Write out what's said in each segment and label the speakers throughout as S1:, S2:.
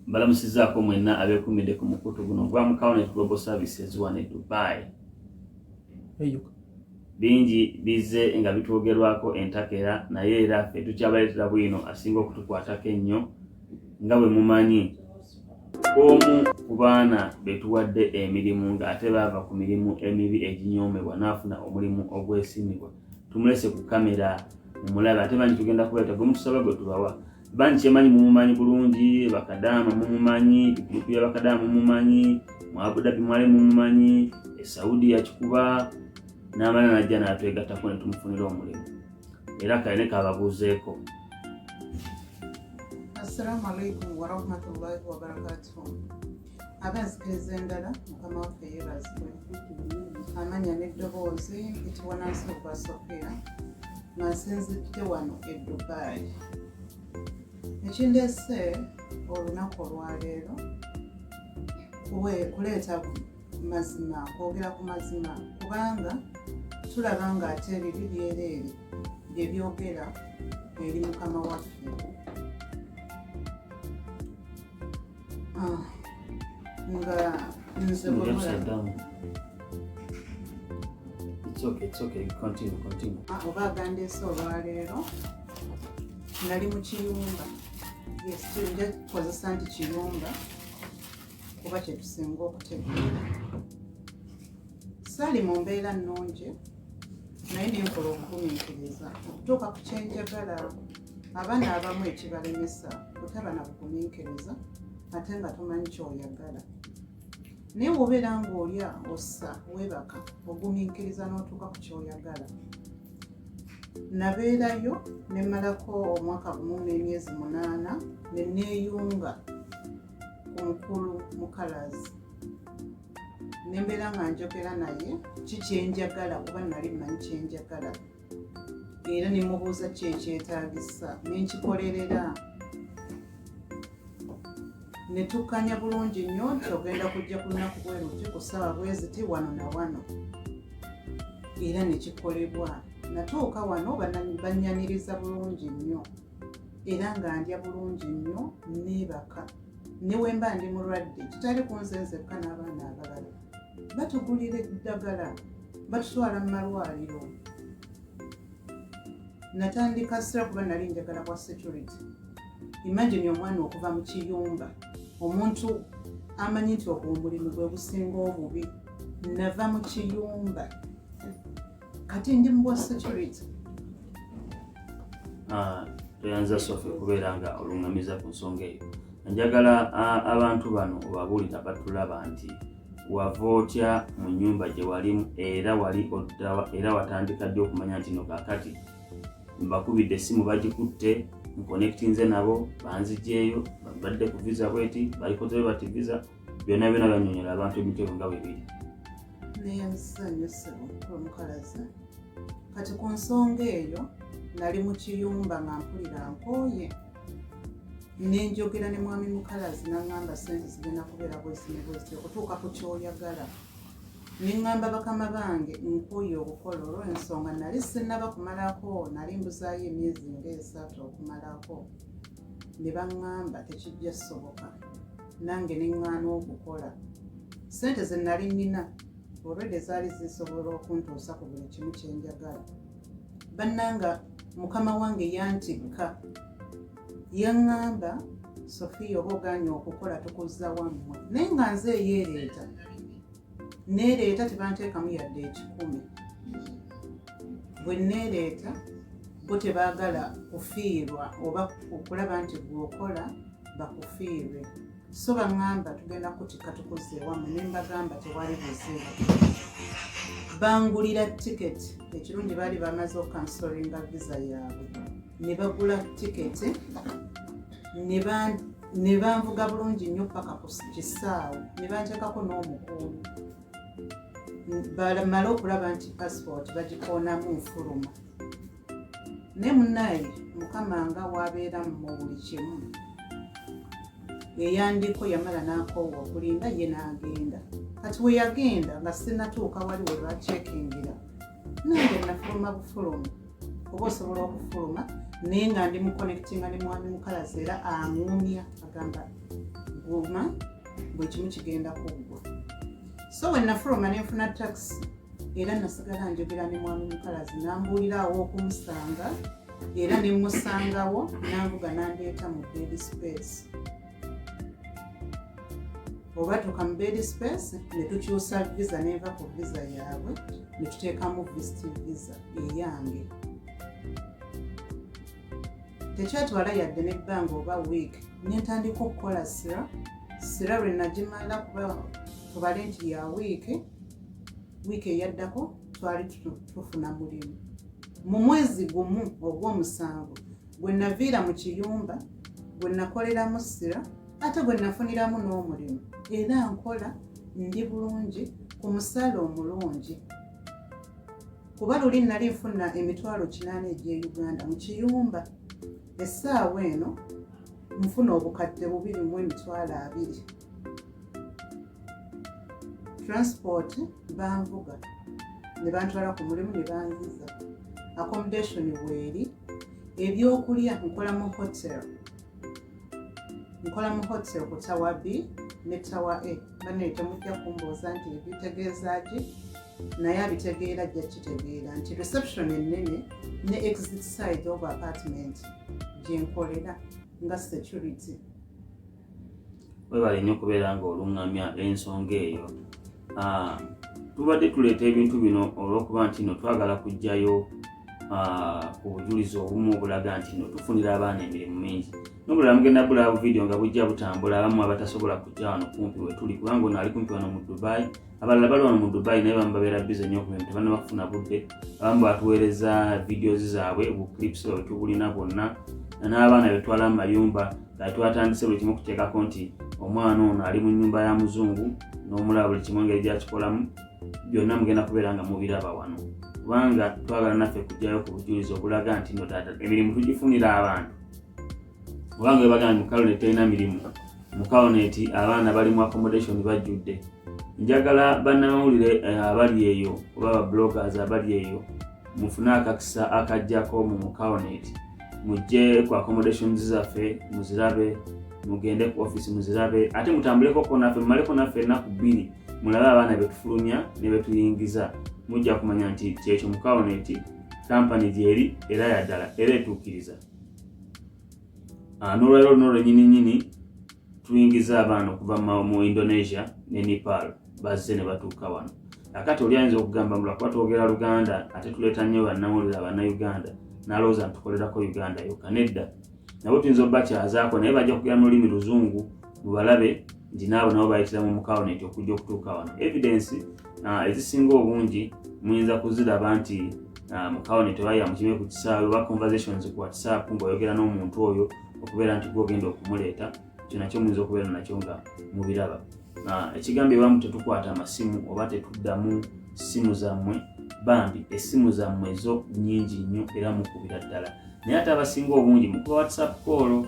S1: balamusizaako mwenna abeekumidde ku mukutu guno gwa Mukawanet Global Services wano e Dubai. Bingi bizze nga bitwogerwako entakera naye era ffe tukyabaleetera bwino asinga okutukwatako ennyo nga bwe mumanyi omu ku baana betuwadde emirimu ng'ate baava ku mirimu emibi eginyoomebwa n'afuna omulimu ogwesimibwa tumulese ku kamera mumulabe ate bangi tugenda kubaleta gwe mutusaba gwe tubawa bangi kyemanyi mumumanyi bulungi bakadaama mumumanyi bigurupu y'abakadaama mumumanyi mu Abu Dhabi mwali mumumanyi Saudi yakikuba n'amala najja n'atwegattako ne tumufunira omulimu era kale ne kababuuzeeko.
S2: Assalamu alaikum wa rahmatullahi wa barakatuh. Abansikiriza endala mukama waffe yeebazibwe. Amanya n'eddoboozi mpitibwa Nansuuba Sophia nga nsinzidde wano e Dubai. Ekindeese olunaku olwaleero kuleeta mazima, kwogera ku mazima kubanga tulaba ng'ate ebibi byereere bye byogera eri mukama waffe. Nga nze
S1: It's okay. Continue.
S2: Oba agandeese olwaleero nali mu kiyumba. Yes, tujja kukozesa nti kiyumba kuba kye tusinga okutegeera. Saali mu mbeera nnungi naye nenkola okugumiikiriza okutuuka ku kyenjagala. Abaana abamu ekibalemesa butaba na bugumiikiriza ate nga tomanyi kyoyagala. Naye bw'obeera ng'olya ossa weebaka ogumiikiriza n'otuuka ku kyoyagala. Nabeerayo ne mmalako omwaka gumu n'emyezi 8 ne neeyunga ku mukulu mukalazi. Ne mbeera nga njogera naye kikyenjagala kuba nali mmanyi kyenjagala. Era ne mubuuza ki ekyetaagisa ne nkikolerera. Ne tukkanya bulungi nnyo nti ogenda kujja ku lunaku bwe luti ku ssaawa bwe ziti wano na wano. Era ne kikolebwa. Natuuka wano bannyaniriza bulungi nnyo era nga ndya bulungi nnyo neebaka. Ne we mba ndi mulwadde kitali kunze nzekka n'abaana abalala. Batugulira eddagala batutwala mu malwaliro. Natandika sira kuba nali njagala kwa security. Imagine omwana okuva mu kiyumba omuntu amanyi nti obulimu bwe businga obubi. Nava mu kiyumba kati ndi mu bwa security.
S1: Toyanza Sophie kubeera nga oluŋŋamiza ku nsonga eyo. Njagala abantu bano obabuulira batulaba nti wava otya mu nnyumba gye walimu era watandika ddi okumanya nti no kaakati mbakubidde essimu bagikutte nkonektinze nabo banziggyeyo badde ku visa bweti balikoze bati visa byonna banyonyola abantu emitego nga bwe biri.
S2: Neyazanyusebo omukalazi kati ku nsonga eyo nali mu kiyumba nga mpulira nkooye nenjogera ne mwami mukalazi n'aŋŋamba sente zigenda kubeera bwezi okutuuka ku kyoyagala. Neŋŋamba bakama bange nkooye okukola olw'ensonga nali sinnaba kumalako nali mbuzaayo emyezi nga 3 okumalako. Ne baŋŋamba tekijja ssoboka nange neŋŋaana okukola. Sente ze nali nnina olwedde zaali zisobola okuntuusa ku buli kimu kyenjagala. Bannanga mukama wange yantikka yaŋŋamba Sophia oba ogaanye okukola tukuzza wammwe. Naye nga nze eyeereeta neereeta tebanteekamu yadde 10. Bwe neereeta bo tebaagala kufiirwa oba okulaba nti gweokola bakufiirwe. So baŋŋamba tugenda kutikka tukuzza ewammwe ne mbagamba tewali buzibu. Bangulira tiketi ekirungi baali bamaze okansolinga visa yaabwe ne bagula tiketi ne banvuga bulungi nnyo paka ku kisaawe ne banteekako n'omukuulu. Bamala okulaba nti passport bagikoonamu nfuluma. Ne munnaye mukama nga wabeera mu buli kimu. Eyandiko yamala n'akoowa okulinda ye n'agenda. Kati we yagenda nga sinnatuuka wali we bacekingira nange nafuluma bufuluma oba osobola okufuluma naye nga ndi mu connectinga ne mwami mukalazi era aŋŋumya agamba kukuuma bwe kimu kigenda kuggwa. So when nafuluma ne nfuna taxi era nasigala njogera ne mwami Mukalazi nambuulirawo okumusanga era ne musangawo nanvuga nandeeta mu bed space. Oba tuka mu bed space ne tukyusa visa neva ku visa yaabwe ne tuteekamu visit visa eyange. Tekyatwala yadde n'ebbanga oba week ne ntandika okukola sira lwe nagimala kuba tubale nti ya week eyaddako twali tufuna mulimu. Mu mwezi gumu ogw'omusanvu gwe naviira mu kiyumba gwe nakoleramu sira ate gwe nafuniramu n'omulimu era nkola ndi bulungi ku musaala omulungi kuba luli nali nfuna emitwalo 8 egy'Uganda mu kiyumba. Essaawa eno nfuna obukadde 2 mu emitwalo 2. Transport banvuga ne bantwala ku mulimu ne banziza. Accommodation bweri ebyokulya nkola mu hotel ku Tower B ne Tower A. Bane temujja kumbooza nti ebitegeeza ki naye abitegeera ajja kitegeera nti reception ennene ne exit side of apartment gyenkolera nga security.
S1: Webale nnyo okubeera nga oluŋŋamya ensonga eyo. Tubadde tuleeta ebintu bino olw'okuba nti no twagala kujjayo ku bujulizi obumu obulaga nti no tufunira abaana emirimu mingi. Nobulala mugenda bulaba video nga bujja butambula abamu abatasobola kujja wano kumpi we tuli kubanga ono ali kumpi wano mu Dubai. Abalala bali wano mu Dubai naye bamu babeera busy nnyo ku bintu tebannabafuna budde. Abamu batuweereza videos zaabwe bu clips bwe tubulina bonna n'abaana betwala mu mayumba nga twatandise buli kimu okuteekako nti omwana ono ali mu nnyumba ya muzungu n'omulaba buli kimu engeri gyakikolamu byonna mugenda kubeera nga mubiraba wano kubanga twagala naffe kujjayo ku bujulizi obulaga nti no taata emirimu tugifunira abantu. Kubanga we bagamba mu Colonel terina mirimu mu Colonel abaana bali mu accommodation bajjudde. Njagala bannamawulire abali eyo oba ba bloggers abali eyo mufune akakisa akajjako mu Colonel mujje ku accommodations zaffe muzirabe mugende ku office muzirabe ate mutambuleko ko naffe mmaleko naffe ennaku 2 mulabe abaana betufulumya ne betuyingiza mujja kumanya nti kyekyo mu Colonel company gyeri era yaddala era etuukiriza. N'olwaliro luno nyini tuyingiza abaana okuva mu Indonesia ne Nepal bazze ne batuuka wano. Akati oli ayinza okugamba mula kuba twogera Luganda ate tuleeta nnyo bannamawulire Abannayuganda n'alowooza ntukolerako Uganda yokka. Nedda nabo tuyinza obbakyazaako naye bajja kugera mu lulimi Luzungu mubalabe nti naabo nabo bayitiramu mu Colonel okujja okutuuka wano. Evidence ezisinga obungi muyinza kuziraba nti mu Colonel tebayya mukime ku kisaawe oba conversations ku WhatsApp ng'oyogera n'omuntu oyo okubeera nti gwogenda okumuleeta kyo nakyo muyinza okubeera nakyo nga mubiraba. Ekigambo ebamu tetukwata amasimu oba tetuddamu simu zammwe bambi essimu zammwe ezo nnyingi nnyo era mukubira ddala naye ate abasinga obungi mukuba WhatsApp call.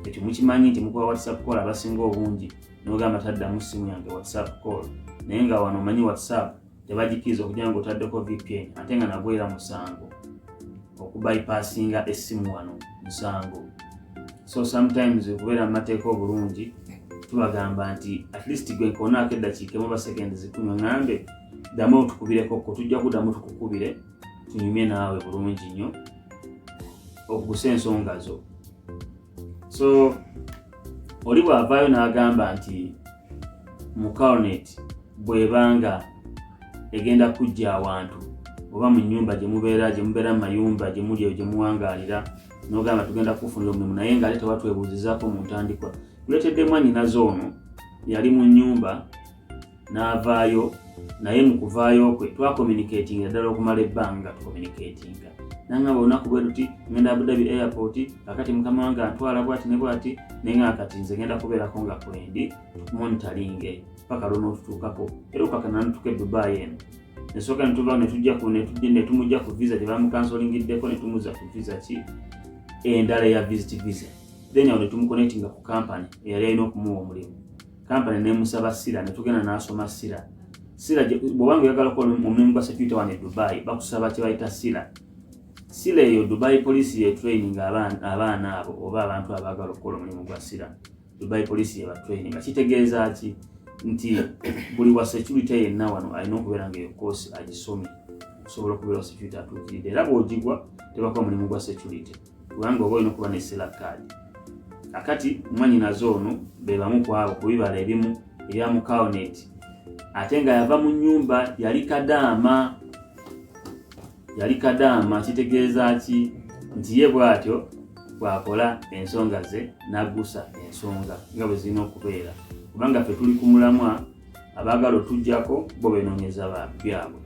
S1: Ekyo mukimanyi nti mukuba WhatsApp call abasinga obungi n'ogamba taddamu simu yange WhatsApp call naye nga wano omanyi WhatsApp tebagikiriza okugira nga otaddeko VPN ate nga nabwo era musango okubypassinga essimu wano musango. So sometimes okubeera mu mateeka obulungi tubagamba nti at least gwe nkonaako eddakiika emu oba seconds 10 ngambe ddamu otukubireko ko tujja kuddamu tukukubire tunyumye naawe bulungi nnyo okugusa ensonga zo. So oli bw'avaayo n'agamba nti mu Colonel bw'ebanga egenda kujja awantu oba mu nnyumba gye mubeera mu mayumba gye muli eyo gye muwangaalira n'ogamba tugenda kufunira omulimu naye nga ate tewatwebuuzizaako mu ntandikwa. Kuleetedde mwannyinaze ono yali mu nnyumba n'avaayo naye mu kuvaayo kwe twakommunicatinga ddala okumala ebbanga tukommunicatinga nangamba olunaku bwe tuti ngenda Abu Dhabi airport kakati mukama wange antwala bwati ne bwati naye nga kati nze ngenda kubeerako nga kwendi tukumonitalinge paka lw'onootutuukako era okakana natutuuka e Dubai eno nesooka netuvaayo ne tumujja ku visa gye bamukansolingiddeko ne tumuza ku visa ki endala ya visit visa then awo ne tumuconnectinga ku company eyali alina okumuwa omulimu. Company nemusaba sira ne tugenda n'asoma sira bw'obanga oyagala okukola omulimu gwa security wano e Dubai bakusaba kye bayita sira eyo Dubai police ye training abaana abo oba abantu abaagala okukola omulimu gwa sira Dubai Police yeba training kitegeeza ki nti buli wa security yenna wano alina okubeera nga course agisomye osobola okubeera security atuukiride era bw'ogigwa tebakwa mulimu gwa security kubanga oba olina okuba ne sela card akati mwannyinazo ono be bamu ku abo ku bibala ebimu ebya mu County ate nga yava mu nnyumba yali kadaama kitegeeza ki nti ye bw'atyo bw'akola ensonga ze n'aggusa ensonga nga bwe zirina okubeera kubanga ffe tuli ku mulamwa abaagala otujjako bo beenoonyeza byabwe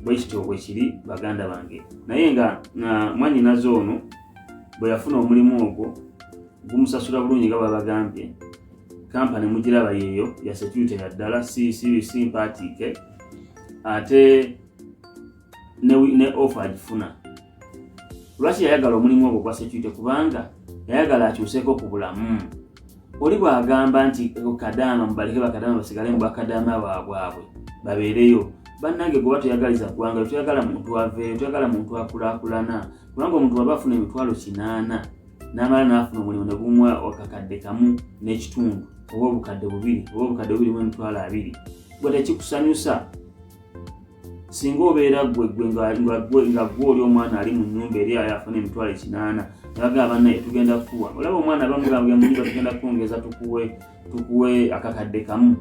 S1: bwe kityo bwe kiri baganda bange naye nga mwannyinazo ono bwe yafuna omulimu ogwo gumusasula bulungi nga babagambye kampani mugiraba yeeyo ya security ya ddala si sympathetic ate ne offer agifuna lwaki yayagala omulimu ogwo gwa security kubanga yayagala akyuseeko ku bulamu oli bw'agamba nti kadaama mubaleke bakadaama basigale mu bakadaama baabwe babeereyo bannange gwe batuyagaliza ggwanga tuyagala muntu aveeyo tuyagala muntu akulaakulana kubanga omuntu waba afuna emitwalo 8 n'amala n'afuna omulimu ne gumuwa akakadde kamu n'ekitundu oba obukadde 2 oba obukadde 2 mu emitwalo 2 gwe tekikusanyusa singa obeera gwe nga gwe oli omwana ali mu nnyumba eri afuna emitwalo 8 nabagamba bannaye tugenda kukuwa olaba omwana bamugambye mu nnyumba tugenda kwongeza tukuwe akakadde kamu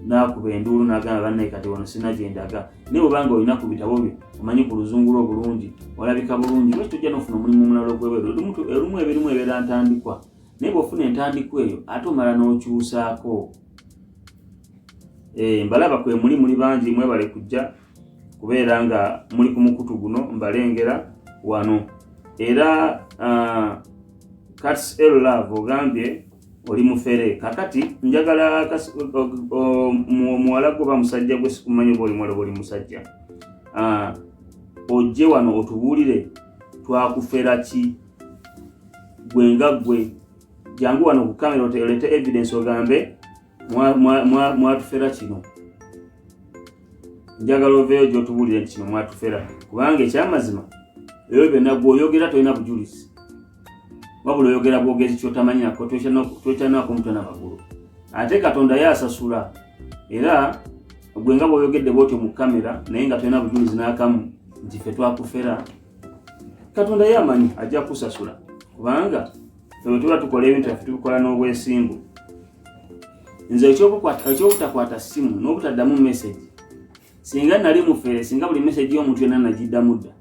S1: n'akuba enduulu n'agamba bannaye kati wano sina gyendaga naye obanga olina ku bitabo byo omanyi ku luzungu lwo bulungi olabika bulungi lwaki tujja n'ofuna omulimu omulala ogw'ebweru erimu ebeera ntandikwa naye bw'ofuna entandikwa eyo ate omala n'okyusaako mbalaba kwe muli bangi mwebale kujja kubeera nga muli ku mukutu guno mbalengera wano era Cats Love ogambye oli mufere kakati njagala muwala gwe bamusajja gwe sikumanyi boli mwala boli musajja ojje wano otubuulire twakufera ki gwenga gwe jangu wano ku kamera olete evidence ogambe mwatufera kino njagala oveeyo gy'otubuulire nti kino mwatufera kubanga ekyamazima ebyo byonna gw'oyogera tolina bujulizi wabula oyogera bwogezi kyotamanyi nako twekyanako omutwe n'amagulu ate Katonda yaasasula era gwe nga bw'oyogedde bw'otyo mu kamera naye nga tolina bujulizi n'akamu nti ffe twakufera Katonda yamanyi ajja kusasula kubanga ffe bwe tuba tukola ebintu byaffe tubikola n'obwesimbu nze ekyobutakwata ssimu n'obutaddamu message singa nali mufere singa buli message y'omuntu yonna nagiddamu dda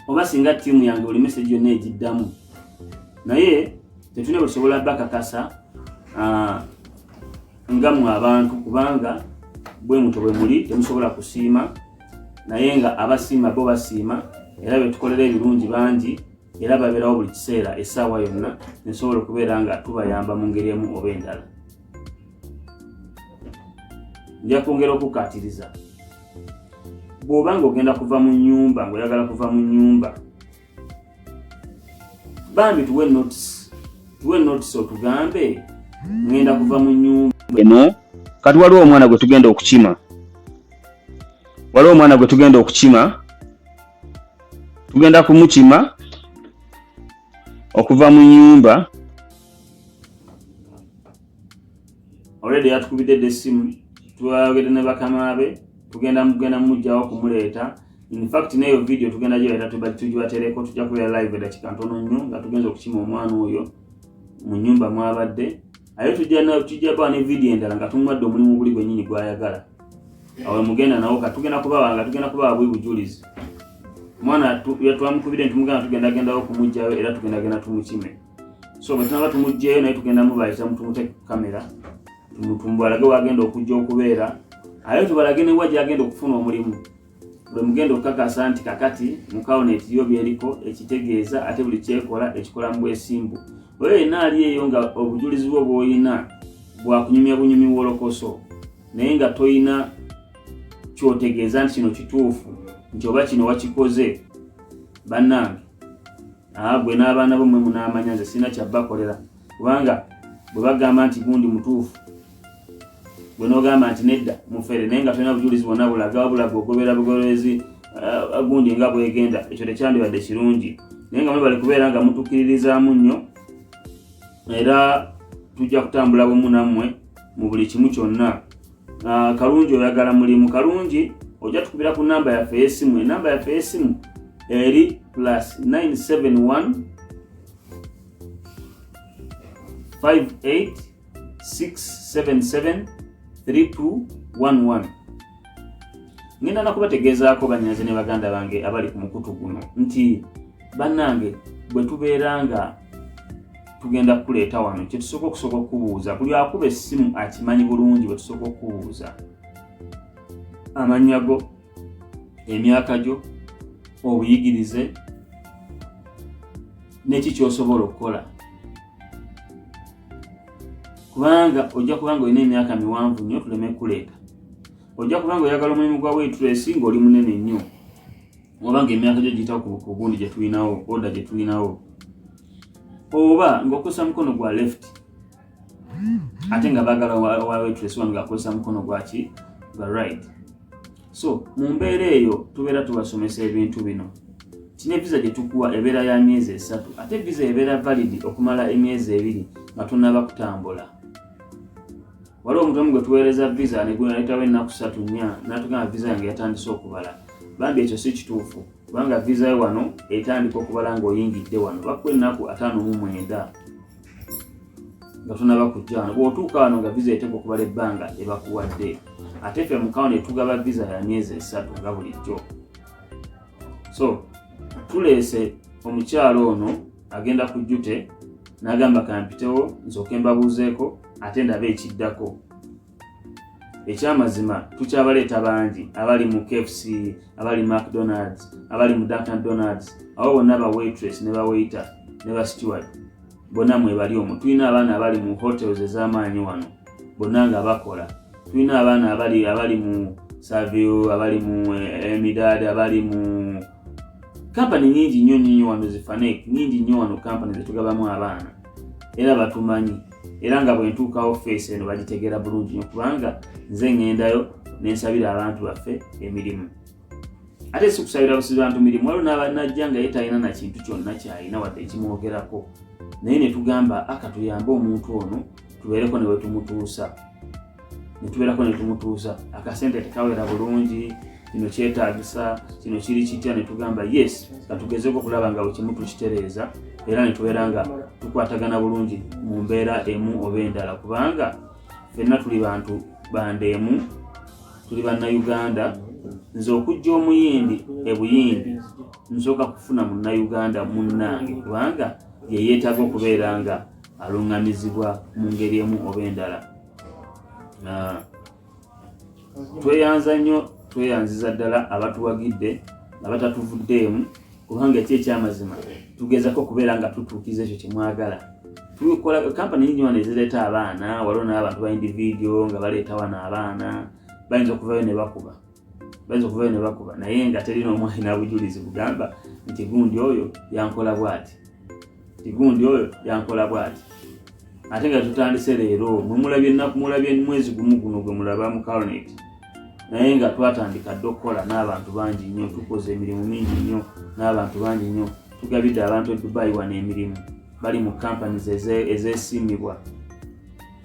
S1: oba singa ttiimu yange buli message yonna egiddamu naye tetulina bwe tusobola bakakasa nga mu abantu kubanga bwe muto bwe muli temusobola kusiima naye nga abasiima bo basiima era betukolera ebirungi bangi era babeerawo buli kiseera essaawa yonna nesobola okubeera nga tubayamba mu ngeri emu oba endala nja kwongera okukatiriza bw'obanga ogenda kuva mu nnyumba ng'oyagala kuva mu nnyumba bambi tuwe notice otugambe ngenda kuva mu nnyumba eno kati waliwo omwana gwe tugenda okukima tugenda kumukima okuva mu nnyumba already yatukubidde essimu twagede ne bakama be tugenda mujjawo kumuleeta in fact neyo video tugenda gireeta tugibatereko tujja kubeera live edakika ntono nnyo nga tugenza okukima omwana oyo mu nnyumba mwabadde aye tujja bawa ne video endala nga tumuwadde omulimu guli gwennyini gwayagala awo mugenda nawo katugenda kubawa bwi bujulizi omwana twamukubidde ntumugamba tugendagendawo kumugjayo era tugendagenda tumukime so bwe tunaba tumugjeyo naye tugenda mubayita tumuteke ku kamera tumubalage wagenda okujja okubeera aye tubalage ne wajja agenda okufuna omulimu bwe mugenda okukakasa nti kakati mu County yo byeriko ekitegeeza ate buli kyekola ekikola mu bwesimbu oyo yenna ali eyo nga obujulizi bwo bw'olina bwakunyumya bunyumi bw'olokoso naye nga toyina kyotegeeza nti kino kituufu nti oba kino wakikoze bannange gwe n'abaana bomwe munaamanya nze sirina kyabbakolera kubanga bwe bagamba nti gundi mutuufu gwe n'ogamba nti nedda mufere naye nga tolina bujulizi bwonna bulaga ogobera bugolezi gundi nga bwegenda ekyo tekyandibadde kirungi naye nga mwebale kubeera nga mutukkiririzaamu nnyo era tujja kutambula bumu nammwe mu buli kimu kyonna. Kalungi oyagala mulimu kalungi ojja tukubira ku namba yaffe y'essimu. Enamba yaffe y'essimu eri +971 58 677 3211. Ngenda nakubategeezaako banyaze ne baganda bange abali ku mukutu guno nti bannange bwe tubeera nga tugenda kuleeta wano kye tusooka okubuuza buli akuba essimu akimanyi bulungi bwe tusooka okubuuza amannya go, emyaka gyo, obuyigirize n'eki ky'osobola okukola. Kubanga ojja kubanga olina emyaka miwanvu nnyo tuleme kuleeta. Ojja kubanga oyagala omulimu gwa waitress ng'oli munene nnyo oba ng'emyaka gyo giyita ku gundi gye tulinawo, oda gye tulinawo, oba ng'okozesa mukono gwa left ate nga baagala wa waitress wange akozesa mukono gwaki gwa right. So mu mbeera eyo tubeera tubasomesa ebintu bino. Kino visa gye tukuwa ebeera ya myezi 3 ate visa ebeera valid okumala emyezi 2 nga tunnaba kutambula. Waliwo omuntu omu gwe tuweereza visa ne gwaleetawo ennaku 3-4 n'atugamba visa yange yatandise okubala. Bambi ekyo si kituufu kubanga visa yo wano etandika okubala ng'oyingidde wano bakuwa ennaku 59 nga tunnaba kujja wano. Bw'otuuka wano nga visa eteeka okubala ebbanga ebakuwadde. Ate ffe mu kawuni tugaba visa ya myezi 3 nga bulijjo. So tuleese omukyalo ono agenda ku jjute n'agamba kampitewo nsooke mbabuuzeeko ate ndabe ekiddako. Ekyamazima tukyabaleeta bangi abali mu KFC, abali McDonald's, abali mu Dunkin' Donuts, abo bonna ba waitress ne ba waiter ne ba steward bonna mwe bali omwo. Tulina abaana abali mu hotels ez'amaanyi wano bonna nga bakola. Tulina abaana abali mu Savio, abali mu Emidad, abali mu kampani nyingi nnyo wano zifanek nyingi nnyo wano kampani zetugabamu abaana era batumanyi era nga bwe ntuuka office eno bagitegeera bulungi nnyo kubanga nze ngendayo nensabira abantu baffe emirimu. Ate si kusabira busizi bantu mirimu, waliwo n'abanajja nga ye talina na kintu kyonna kyalina wadde ekimwogerako naye ne tugamba akatuyambe omuntu ono tubeereko ne wetumutuusa. Netubeerako ne tumutuusa akasente tekawera bulungi, kino kyetaagisa, kino kiri kitya, ne tugamba yes katugezeko okulaba nga bwekimu tukitereeza era ne tubeera nga tukwatagana bulungi mu mbeera emu oba endala kubanga ffenna tuli bantu bandeemu, tuli bannayuganda. Nze okujja omuyindi ebuyindi nsooka kufuna munnayuganda munnange kubanga ye yeetaaga okubeera nga aluŋŋamizibwa mu ngeri emu oba endala. Tweyanza nnyo, tweyanziza ddala abatuwagidde abatatuvuddeemu kubanga eky'ekyamazima tugezako okubeera nga tutuukiza ekyo kye mwagala. Tukola kampani nyingi wano ezireeta abaana, waliwo n'abantu ba individual nga baleeta wano abaana bayinza okuvayo ne bakuba naye nga terina omu alina bujulizi bugamba nti gundi oyo yankola bw'ati, ate nga tutandise leero mulabye ennaku, mulabye mwezi gumu guno gwe mulaba mu Coronet naye nga twatandika dde okukola n'abantu bangi nnyo, tukoze emirimu mingi nnyo n'abantu bangi nnyo. Tugabidde abantu e Dubai wano emirimu, bali mu companies ezeesiimibwa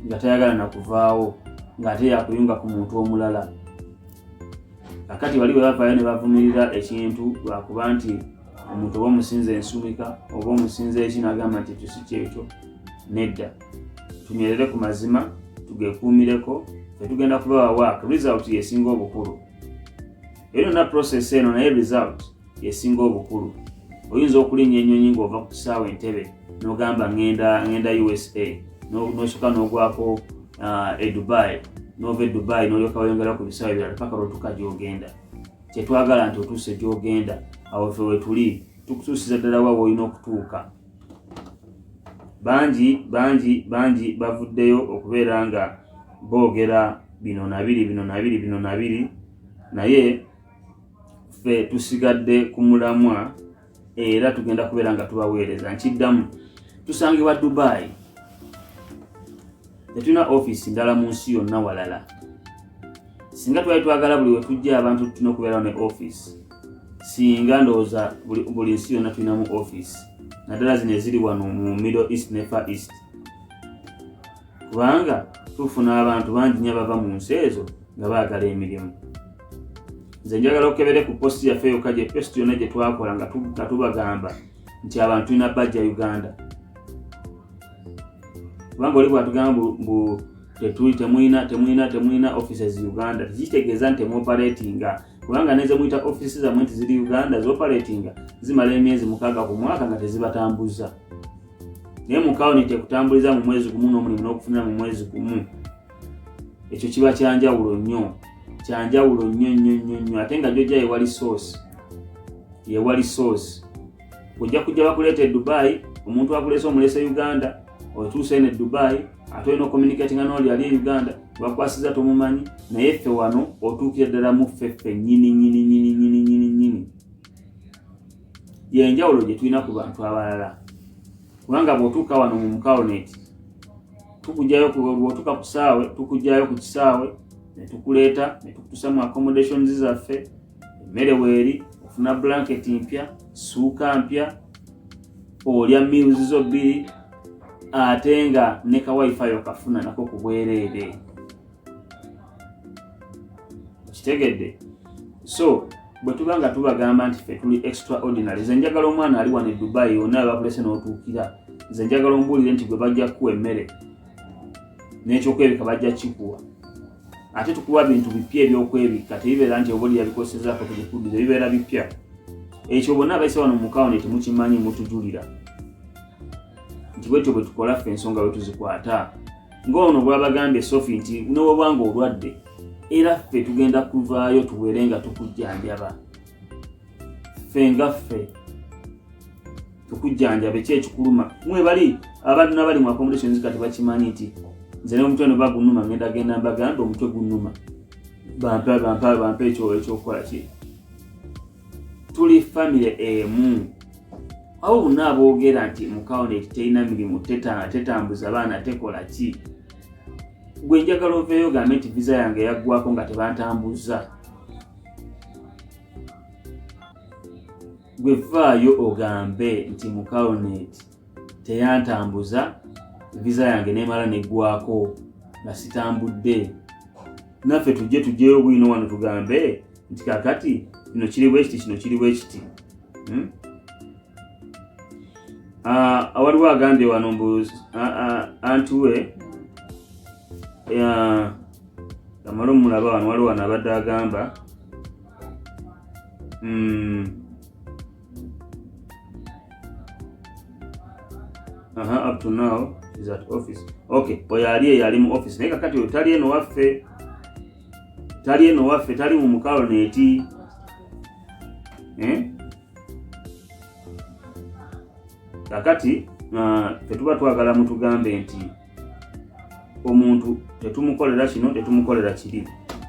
S1: nga tayagala na kuvaawo ng'ate yakuyunga ku muntu omulala. Kakati wali bwe bavaayo ne bavumirira ekintu lwakuba nti omuntu oba omusinza ensumika oba omusinza eki n'agamba nti ekyo si kyekyo, nedda. Tunyerere ku mazima, tugekuumireko, tugenda kubawa work result yesinga obukulu. Eno na process eno naye result yesinga obukulu. Oyinza okulinnya ennyonyi ng'ova ku kisaawe Entebbe n'ogamba ngenda USA n'osooka n'ogwako Dubai, n'ova e Dubai n'olyoka weyongera ku bisaawe ebirala paka lw'otuuka gy'ogenda. Kyetwagala nti otuuse gy'ogenda awo ffe we tuli tukutuusiza ddala wa w'olina okutuuka. Bangi bavuddeyo okubeera nga boogera bino na biri naye ffe tusigadde ku mulamwa era tugenda kubeera nga tubaweereza. Nkiddamu tusangibwa Dubai, tetulina office ndala mu nsi yonna walala. Singa twali twagala buli we tujja abantu tulina okubeerawo ne office, singa ndowooza buli nsi yonna tulinamu office naddala zino eziri wano mu Middle East ne Far East kubanga tufuna abantu bangi nnyo bava mu nsi ezo nga baagala emirimu. Nze njagala okebere ku posti yaffe yokka gye posti yonna gye twakola nga tubagamba nti abantu tulina bajja Uganda. Kubanga oli bwatugamba mbu temulina offices Uganda, tekitegeeza nti temuoperatinga. Kubanga neze muyita offices zammwe nti ziri Uganda zioperatinga zimala emyezi 6 ku mwaka nga tezibatambuza. Naye mukawo tekutambuliza mu mwezi gumu n'omulimu n'okufunira mu mwezi gumu. Ekyo kiba kyanjawulo nnyo. Kyanjawulo nnyo ate nga jjojja yewali source. Ojja kujja bakuleeta e Dubai, omuntu akulese omulese Uganda, otuuse ne Dubai, ate olina communicating n'oli ali e Uganda, bakwasiza tomumanyi, naye ffe wano otuukira ddala mu ffe nnyini. Yenjawulo gye tulina ku bantu abalala. Kubanga bw'otuuka wano mu Mukawonet, bw'otuuka ku kisaawe, tukugjayo ku kisaawe, ne tukuleeta, ne tukutuusa mu accommodations zaffe, emmere weeri, ofuna blanket mpya, suuka mpya, olya meals zo 2, ate nga ne ka wifi okafuna nako ku bwereere. Kitegedde? So, bwe tuba nga tubagamba nti ffe tuli extraordinary, nze njagala omwana ali wano e Dubai yonna bakulese n'otuukira, nze njagala ombuulire nti gwe bajja kuwa emmere n'ekyokwebika bajja kikuwa. Ate tukuwa bintu bipya ebyokwebika, tebibeera nti obuli yabikosezaako tubikuddire, bibeera bipya. Ekyo bonna abayise wano mu Mukawonet mukimanyi mutujulira nti bwetyo bwe tukola ffe ensonga bwe tuzikwata. Ng'ono bw'abagambye Sophie nti n'obwanga olwadde era ffe tugenda kuvaayo tuwere nga tukujjanjaba. Ffe nga ffe tukujjanjabe kyekikuluma. Mwe bali abantu n'abali mu accommodations kati bakimanyi nti nze n'omutwe ne bagunuma ngenda mbagamba omutwe gunnuma. Bampe ekyokukola ki. Tuli family emu. Awo bonna aboogera nti Mukawonet terina mirimu, tetambuza baana, tekola ki. Gwe njagala oveeyo gambe nti visa yange yaggwako nga tebantambuza. Gwe vaayo ogambe nti Mukawonet teyantambuza, visa yange nemala neggwako nga sitambudde. Naffe tujjeyo bwino wano tugambe nti kakati kino kiri bwekiti, kino kiri bwekiti. Waliwo agambye wano mbu antuwe amala omulaba wano waliwo wano abadde agamba up to now is at office. Okay, oyo yali mu office naye kakati oyo tali eno waffe, tali mu Mukawonet. Kakati tetuba twagala mutugambe nti omuntu tetumukolera kino, tetumukolera kiri.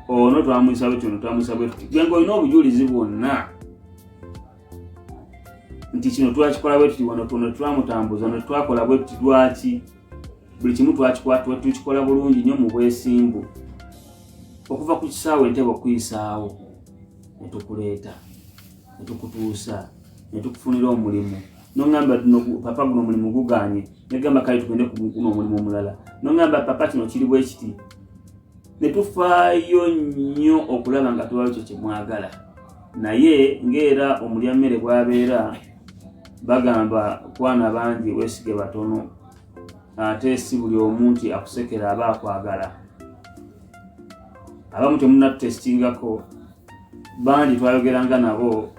S1: Ono twamuyisa bwe kino, twamuyisa bwe tuti. Gwe ng'olina obujulizi bwonna nti kino twakikola bwe tuti, wano twamutambuza, wano twakola bwe tuti. Lwaki? Buli kimu tukikola bulungi nnyo mu bwesimbu. Okuva ku kisaawe entebe okuyisaawo, ne tukuleeta, ne tukutuusa, ne tukufunira omulimu. Nongamba papa guno mulimu guganye, negamba kale tugende kuno omulimu omulala. Nongamba papa kino kiri bwe kiti. Ne tufaayo nnyo okulaba nga tubayo kye mwagala. Naye ng'era omulyammere bw'abeera bagamba kwana bangi weesige batono, ate si buli omuntu akusekera aba akwagala. Abamu temunnatestingako, bandi twayogeranga nabo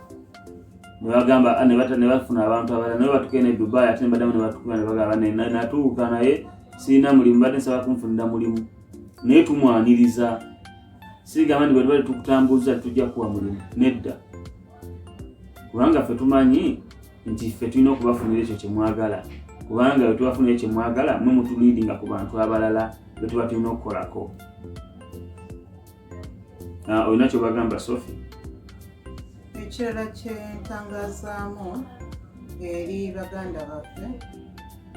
S1: ne bagamba ne bafuna abantu abalala, naye batukene e Dubai ate ne baddamu ne batukula ne bagamba natuuka naye sirina mulimu, badde nsaba kunfunira mulimu. Naye tumwaniriza, sigamba nti bwe tubadde tukutambuza tujja kuwa mulimu, nedda. Kubanga ffe tumanyi nti ffe tulina okubafunira ekyo kye mwagala. Kubanga bwe tubafunira kye mwagala mwe mutuliidinga ku bantu abalala be tuba tulina okukolako. Olina kyobagamba Sophie?
S2: Ekirala kyentangazaamu eri baganda baffe,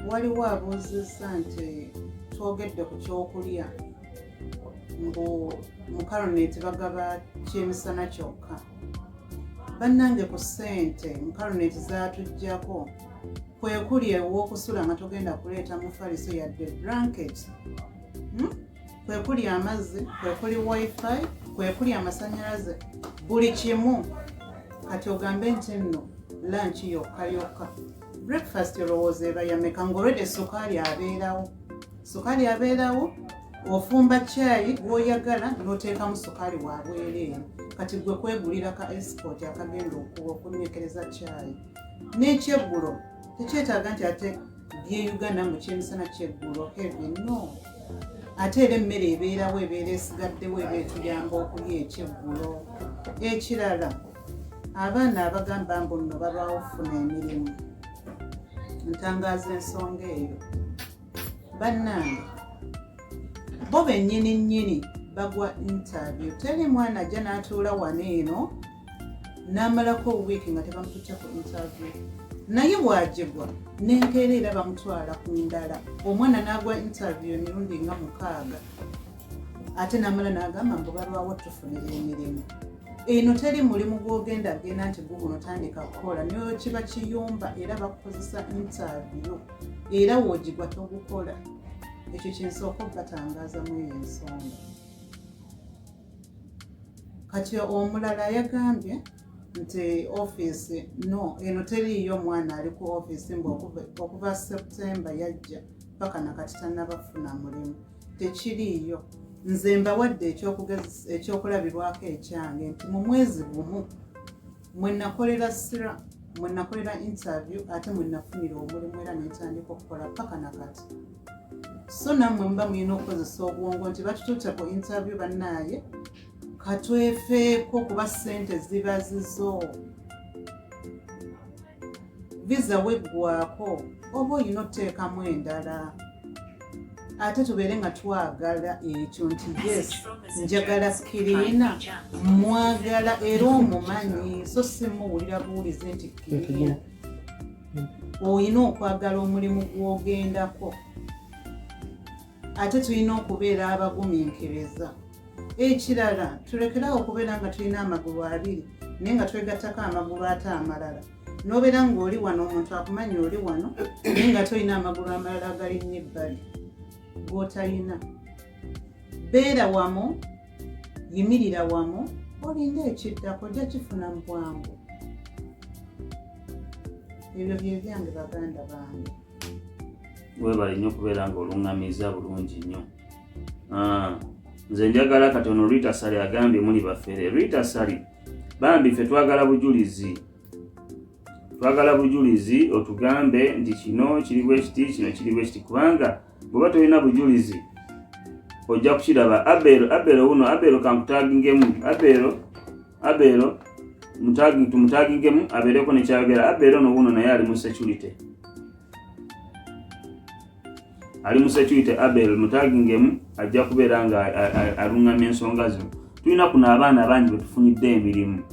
S2: waliwo abuuzizza nti twogedde ku kyokulya ngu Mukawonet bagaba kyemisana kyokka. Bannange ku ssente Mukawonet zaatuggyako kwe kuli ew'okusula nga togenda kuleeta mufaliso yadde blanket kwe kuli amazzi, kwe kuli wifi, kwe kuli amasanyalaze, buli kimu. Kati ogambe nti nno lunch yokka. Breakfast olowooza eba yameka ng'olwedde sukaali abeerawo, ofumba caayi gw'oyagala n'oteekamu sukaali wabwereere. Kati gwe kwegulira ka export akagenda okunyekereza caayi. N'ekyeggulo tekyetaaga nti ate by'Uganda mu kyemisana kyeggulo heavy no. Ate era emmere ebeerawo ebeera esigaddewo eba etuyamba okulya ekyeggulo. Ekirala abaana abagamba mbu nno balwawo okufuna emirimu. Ntangaaza ensonga eyo. Bannange bo bennyini bagwa interview. Teri mwana ajja n'atuula wano eno n'amalako wiiki nga tebamututte ku interview. Naye bw'agibwa n'enkeera era bamutwala ku ndala. Omwana n'agwa interview emirundi nga 6 ate n'amala n'agamba mbu balwawo tufunira emirimu. Eno teri mulimu gw'ogenda genda nti guguno tandika kukola naye kiba kiyumba era bakukozesa interview era woogigwa togukola. Ekyo kyensooka okubatangaazamu eyo ensonga. Kati omulala yagambye nti office no eno teriiyo mwana ali ku office mbu okuva September yajja paka nakati tannabafuna mulimu. Tekiriiyo. Nze mbawadde ekyokulabirwako ekyange nti mu mwezi gumu mwe nakolera SRA, mwe nakolera interview ate mwe nafunira omulimu era netandika okukola paka nakati. So nammwe muba mulina okukozesa obwongo nti batututte ku interview bannaaye katwefeeko kuba ssente ziba zizo. Visa weggwako oba olina oteekamu endala. Ate tubeere nga twagala ekyo nti yes njagala Kiriina mwagala era omumanyi so si muwulira buwulize nti Kiriina. Olina okwagala omulimu gw'ogendako. Ate tulina okubeera abagumiikiriza. Ekirala tulekerawo okubeera nga tulina amagulu 2 naye nga twegattako amagulu ate amalala. N'obeera ng'oli wano omuntu akumanyi oli wano naye nga tolina amagulu amalala agalinnya ebbali gw'otalina. Beera wamu, yimirira wamu, olinde ekiddako ojja kifuna mu bwangu. Ebyo bye byange baganda bange.
S1: Weebale nnyo okubeera ng'oluŋŋamiza bulungi nnyo. Nze njagala katono Rita Sali agambye muli bafere. Rita Sali bambi ffe twagala bujulizi. Twagala bujulizi otugambe nti kino kiri bwe kiti kino kiri bwe kiti kubanga bw'oba tolina bujulizi ojja kukiraba. Abero uno Abero kankutagingemu Abero tumutagingemu abeereko nekyayogera. Abero no uno naye ali mu security. Ali mu security Abel mutagingemu ajja kubeera nga alungamya ensonga zino. Tulina kuno abaana abangi betufunidde emirimu.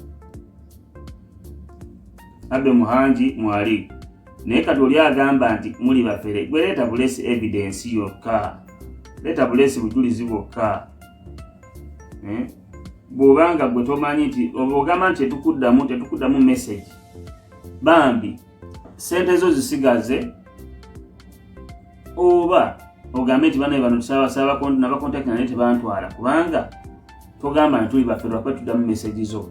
S1: Abe Muhanji mwali. Naye kati oli agamba nti muli bafere. Gwe leeta bulesi evidence yokka. Leeta bulesi bujulizi bwokka. Bw'obanga gwe tomanyi nti ogamba nti tetukuddamu message. Bambi sente zo zisigaze oba ogambe nti bano tusaba n'abakontakiti naye tebantwala kubanga togamba nti tuli bafere lwakwe tuddamu message zo.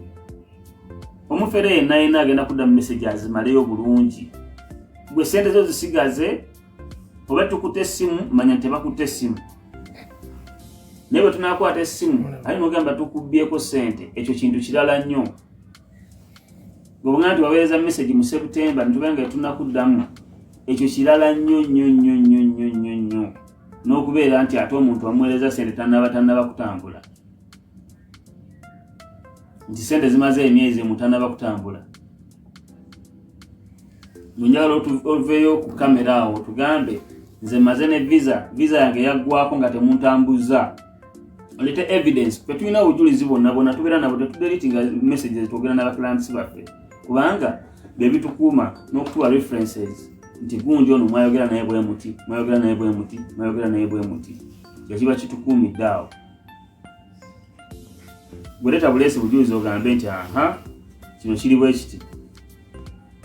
S1: Omufere yenna agenda kuddamu message azimaleyo bulungi. Gwe sente zo zisigaze oba tukutte essimu manya nti tebakutte essimu. Naye bwe tunaakwata essimu ali n'ogamba tukubbyeko ssente ekyo kintu kirala nnyo. Bw'ogamba nti waweereza message mu September nitubanga tunakuddamu ekyo kirala nnyo n'okubeera nti ate omuntu amuweereza ssente tannaba kutambula. Nti ssente zimaze emyezi mutannaba kutambula. Njagala otuveeyo ku kamera awo tugambe nze maze ne visa yange yaggwako nga temuntambuza. Olete evidence kwe tulina obujulizi bonna tubeera nabo tetudelitinga messages twogera n'abaclients baffe kubanga bye bitukuuma n'okutuwa references nti gundi ono mwayogera naye bwe muti mwayogera naye bwe muti kiba kitukuumidde awo. Gweleta bulesi bujulizi ogambe nti kino kiri bwe kiti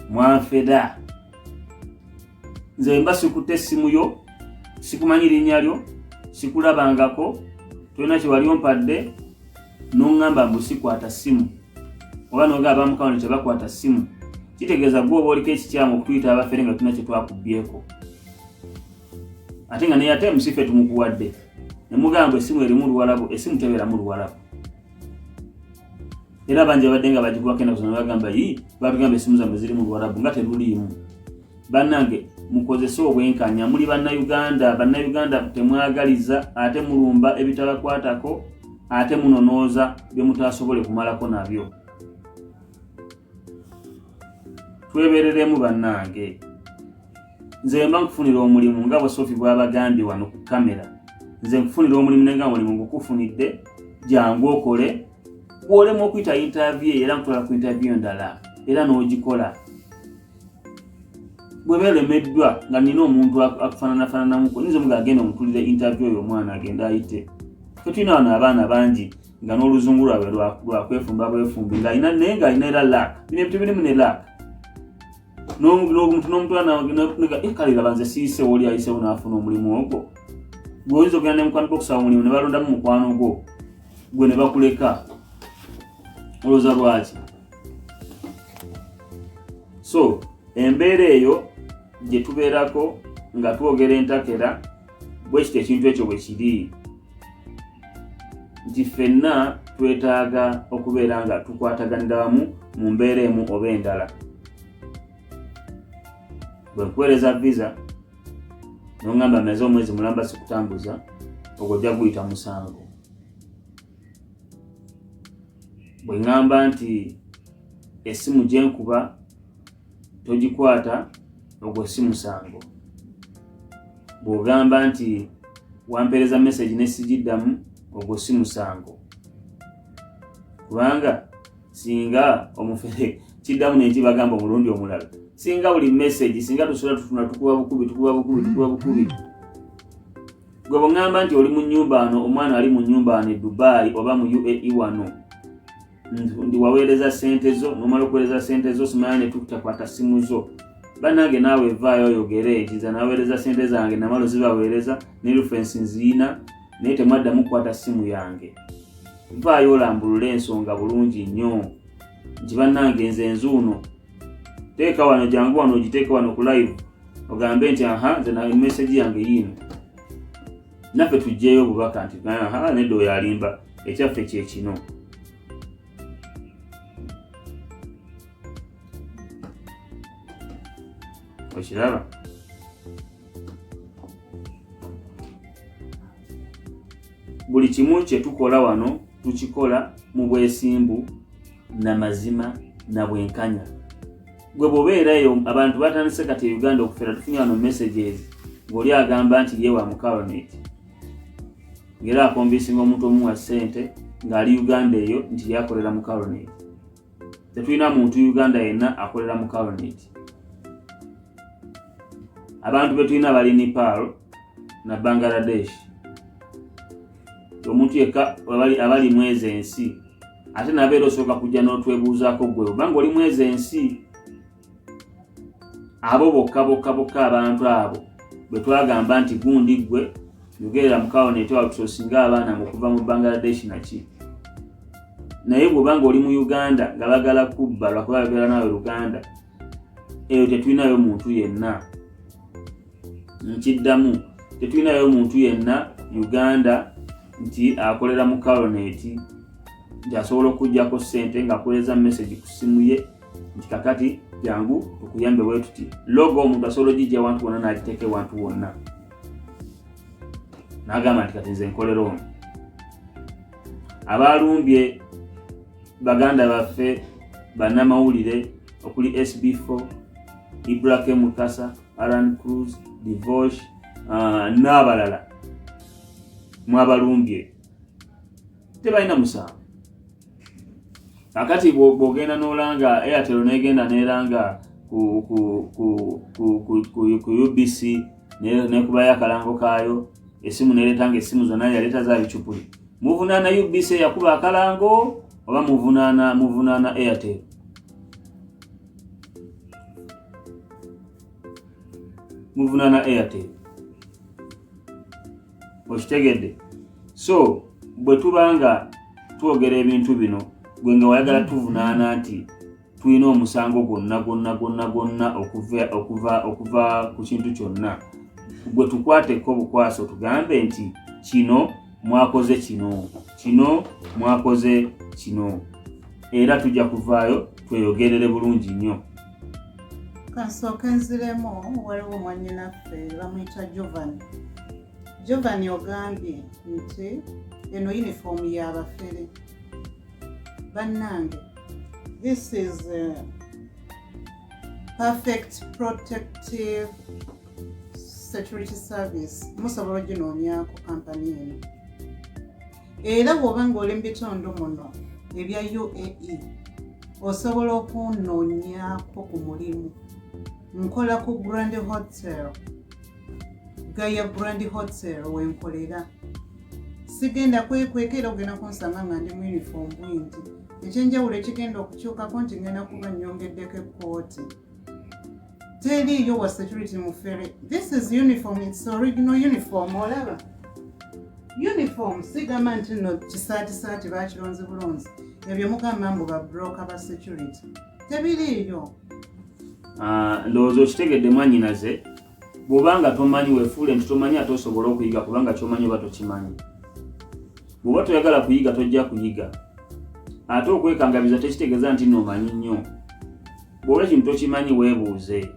S1: mwanfeda nze mba sikutte essimu yo sikumanyi linnya lyo sikulabangako tolina kyewali ompadde n'oŋŋamba mbu sikwata ssimu oba n'ogamba mukawano tebakwata ssimu kitegeeza gwe oba oliko ekikyamu okutuyita abafere nga tulina kye twakubyeko ate nga naye ate musife tumukuwadde ne mugamba essimu erimu luwalabu essimu tebeeramu luwalabu era bangi abadde nga bagikuwako ennaku zino bagamba batugamba essimu zammwe ziri mu luwalabu nga teruliimu bannange mukozese obwenkanya muli bannayuganda temwagaliza ate mulumba ebitabakwatako ate munonooza bye mutasobole kumalako nabyo twebereremu bannange nze mba nkufunira omulimu nga bwe Sophie bw'abagambye wano ku kamera nze nkufunira omulimu nenga mulimu ngukufunidde jangu okole bw'olema okuyita interview era nkutwala ku interview endala era n'ogikola bwe beelemeddwa nga nina omuntu akufaananafaananamuko nze mugagenda omutulire interview oyo omwana agenda ayite tetulina wano abaana bangi nga n'oluzungu lwabwe lwakwefumba bwefumbi ng'alina naye ng'alina era lack bino ebintu birimu ne lack n'omuntu n'omutwala kalira banze siise oli ayisewo n'afuna omulimu ogwo gwe oyinza okugenda ne mukwano okusaba omulimu ne balondamu mukwano gwo gwe ne bakuleka olowooza lwaki so embeera eyo gye tubeerako nga twogera entakera bwe kiti ekintu ekyo bwe kiri nti ffenna twetaaga okubeera nga tukwataganira wamu mu mbeera emu oba endala bwe nkuweereza visa n'oŋŋamba meze omwezi mulamba sikutambuza ogwo ojja guyita musango bwe ŋŋamba nti essimu gye nkuba togikwata ogwo si musango bw'ogamba nti wampeereza message ne sigiddamu ogwo si musango kubanga singa omufere kiddamu nekibagamba omulundi omulala singa buli message singa tusobola tutuna tukuba bukubi gwe bw'oŋŋamba nti oli mu nnyumba ano omwana ali mu nnyumba ano e Dubai oba mu UAE wano ndi waweereza ssente zo nomala okuweereza ssente zo simanya ne tutakwata simu zo bannange naawe evaayo oyogere nti nze naweereza ssente zange namala zibaweereza ne reference nziina naye temwaddamu kukwata simu yange vaayo olambulule ensonga bulungi nnyo nti bannange nze nzuuno teeka wano jangu wano ogiteeka wano ku live ogambe nti nze na message yange yiino naffe tujjeeyo obubaka nti nedda oyo alimba ekyaffe kyekino okiraba buli kimu kye tukola wano tukikola mu bwesimbu n'amazima na bwenkanya gwe bw'obeerayo abantu batandise kati Uganda okufera tufunye wano messages ng'oli agamba nti ye wa Mukaronet ng'era akombisinga omuntu omuwa ssente ng'ali Uganda eyo nti yakolera Mukaronet tetulina muntu Uganda yenna akolera Mukaronet abantu betulina bali Nepal na Bangladesh omuntu yekka abali mwezi ensi ate nabeera osooka kujja n'otwebuuzaako gwe obanga oli mwezi ensi abo bokka abantu abo bwe twagamba nti gundi gwe yogerera Mukaronet watusosinga abaana mu kuva mu Bangladesh naki naye bw'obanga oli mu Uganda nga bagala kubba lwakuba babeera nawe Uganda eyo tetulinayo muntu yenna nkiddamu tetulinayo muntu yenna Uganda nti akolera Mukaronet nti asobola okugjako ssente ng'akoleza message ku simu ye nti kakati jangu tukuyambe bwe tuti logo omuntu asobola ogijja wantu wonna n'agiteeka ewantu wonna n'agamba nti kati nze nkolera ono abalumbye baganda baffe bannamawulire okuli SB4 Ibrahim Mukasa Alan Cruz Divosh n'abalala mwabalumbye tebalina musango akati bw'ogenda n'olanga Airtel n'egenda n'eranga ku UBC n'ekubayo akalango kaayo esimu n'ereetanga esimu zonna yaleeta za bicupuli muvunaana UBC yakuba akalango oba muvunaana Airtel muvunaana Airtel okitegedde. So bwe tubanga twogera ebintu bino gwe nga wayagala tuvunaana nti tulina omusango gwonna okuva ku kintu kyonna, gwe tukwateko obukwaso tugambe nti kino mwakoze kino mwakoze kino, era tujja kuvaayo tweyogerere bulungi nnyo.
S2: Kansooke nziremu, waliwo mwannyinaffe bamuyita Giovanni ogambye nti eno uniform y'abafere. Bannange, this is a perfect protective security service. Musobola ginoonyako kampani eno. Era bw'oba ng'oli mu bitundu muno ebya UAE osobola okunoonyako ku mulimu. Nkola ku Grand Hotel, Gaia Grand Hotel wenkolera. Sigenda kwekwekera ogenda kunsanga nga ndi mu uniform bwinti. Ekyenjawulo ekigenda okukyukako nti ngenda kuba nnyongeddeko ekkooti. Teriiyo wa security mufere. This is uniform, it's original uniform, olaba? Uniform sigamba nti no kisaatisaati bakironzi bulonzi. Ebyo mugamba mbu ba broker ba security. Tebiriiyo.
S1: Ndowooza okitegedde mwannyinaze, bw'obanga tomanyi weefuule nti tomanyi ate osobola okuyiga kubanga ky'omanyi oba tokimanyi. Bw'oba toyagala kuyiga tojja kuyiga. Ate okwekangabiza tekitegeeza nti n'omanyi nnyo. Bw'oba ekintu tokimanyi weebuuze.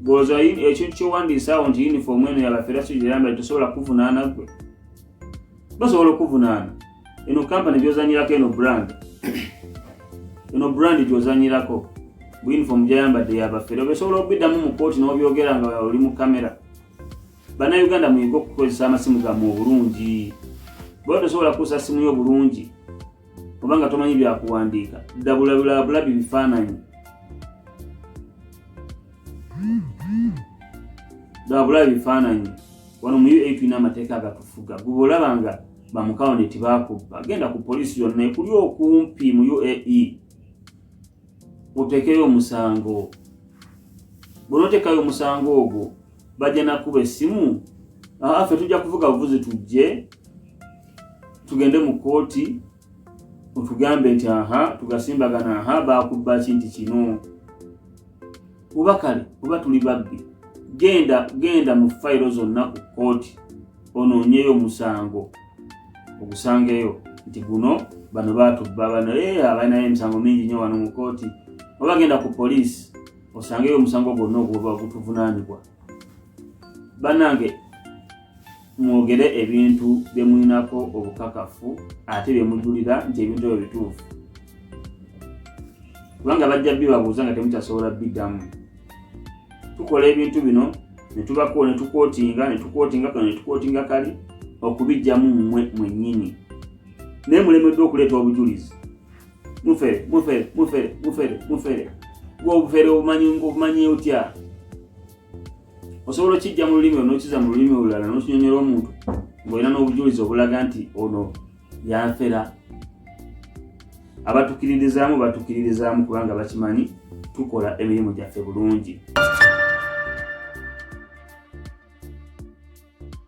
S1: Bw'oza ekintu ky'owandiisa awo nti uniform eno y'abafere kigiramba tosobola kuvunaana gwe. Basobola okuvunaana. Eno kampani gy'ozanyirako eno brand. Eno brand gy'ozanyirako. Uniform gyayambadde y'abafere. Osobola okubiddamu mu kkooti n'obyogera nga oli mu kamera. Bannayuganda muyige okukozesa amasimu gammwe obulungi. Bw'oba tosobola kukozesa simu yo bulungi obanga tomanyi byakuwandiika, dabulabulabi bifaananyi. Dabulabi bifaananyi. Wano mu UAE tulina amateeka agatufuga. Gwe olabanga bamukawuniti baakubba, genda ku poliisi yonna ekuli okumpi mu UAE. Otekeyo omusango. Bw'onoteekayo omusango ogwo, bajja nakuba essimu. Ffe tujja kuvuga buvuzi tujje, tugende mu kkooti, otugambe nti tugasimbagana baakubba kinti kino. Oba kale, oba tuli babbi. Genda mu fayiro zonna ku kkooti, onoonyeyo omusango. Ogusangeyo nti guno bano baatubba bano abalinayo emisango mingi nnyo wano mu kkooti. Oba genda ku poliisi osangeyo omusango gwonna ogwoba gutuvunaanibwa. Bannange, mwogere ebintu bye mulinako obukakafu ate bye mujulira nti ebintu ebyo bituufu. Kubanga bajja bibabuuza nga temutasobola biddamu. Tukola ebintu bino ne tubako ne tukootinga kali okubijjamu mmwe mwennyini. Naye mulemeddwa okuleeta obujulizi. Mufere. Gwe obufere obumanyi otya? Osobola okijja mu lulimi n'okiza mu lulimi olulala n'okinyonyera omuntu ng'olina n'obujulizi obulaga nti ono yanfera. Abatukiririzaamu kubanga bakimanyi tukola emirimu gyaffe bulungi.